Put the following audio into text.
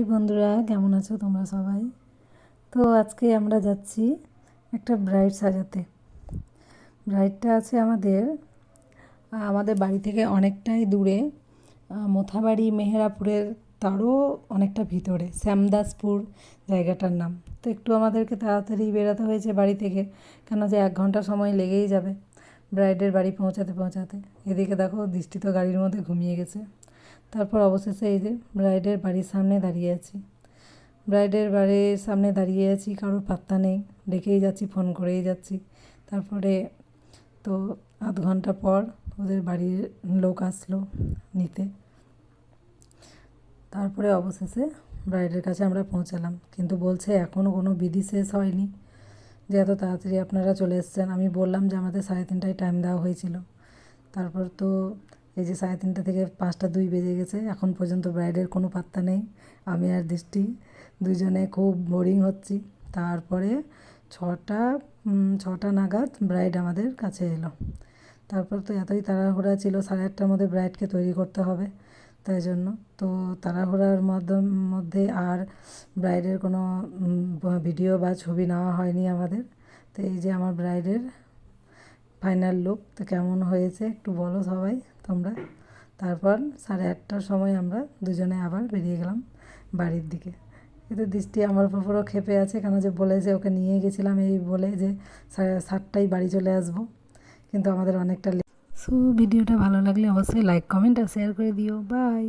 High বন্ধুরা, কেমন আছো তোমরা সবাই? তো আজকে আমরা যাচ্ছি একটা ব্রাইড সাজাতে। ব্রাইডটা আছে আমাদের বাড়ি থেকে অনেকটাই দূরে, মোথাবাড়ি মেহেরাপুরের তারও অনেকটা ভিতরে, শ্যামদাসপুর জায়গাটার নাম। তো একটু আমাদেরকে তাড়াতাড়ি বেরোতে হয়েছে বাড়ি থেকে, কেন যে 1 ঘন্টা সময় লেগেই যাবে ব্রাইডের বাড়ি পৌঁছাতে পৌঁছাতে। এদিকে দেখো দৃষ্টি তো গাড়ির মধ্যে ঘুমিয়ে গেছে। তারপর অবশেষে এই যে ব্রাইডের বাড়ির সামনে দাঁড়িয়ে আছি। ব্রাইডের বাড়ির সামনে দাঁড়িয়ে আছি, কারোর পাত্তা নেই, ডেকেই যাচ্ছি, ফোন করেই যাচ্ছি। তারপরে তো 1/2 ঘন্টা পর ওদের বাড়ির লোক আসলো নিতে। তারপরে অবশেষে ব্রাইডের কাছে আমরা পৌঁছালাম, কিন্তু বলছে এখনও কোনো বিধি শেষ হয়নি, যে এত তাড়াতাড়ি আপনারা চলে এসেছেন। আমি বললাম যে আমাদের 3:30টায় টাইম দেওয়া হয়েছিল। তারপর তো এই যে 3:30 থেকে 5টা 2 বেজে গেছে, এখন পর্যন্ত ব্রাইডের কোনো পাত্তা নেই। আমি আর দৃষ্টি দুজনে খুব বোরিং হচ্ছি। তারপরে 6টা নাগাদ ব্রাইড আমাদের কাছে এলো। তারপর তো এতই তাড়াহুড়া ছিল, 8:30টার মধ্যে ব্রাইডকে তৈরি করতে হবে, তাই জন্য তো তাড়াহুড়ার মধ্যে আর ব্রাইডের কোনো ভিডিও বা ছবি নেওয়া হয়নি আমাদের। তো এই যে আমার ব্রাইডের ফাইনাল লুক, তো কেমন হয়েছে একটু বলো সবাই তোমরা। তারপর 8:30টার সময় আমরা দুজনে আবার বেরিয়ে গেলাম বাড়ির দিকে। কিন্তু দৃষ্টি আমার উপর পুরো ক্ষেপে আছে, কেন যে বলেছে ওকে নিয়ে গেছিলাম এই বলে যে 7:30টায় বাড়ি চলে আসবো, কিন্তু আমাদের অনেকটা। সো ভিডিওটা ভালো লাগলে অবশ্যই লাইক, কমেন্ট আর শেয়ার করে দিও। বাই।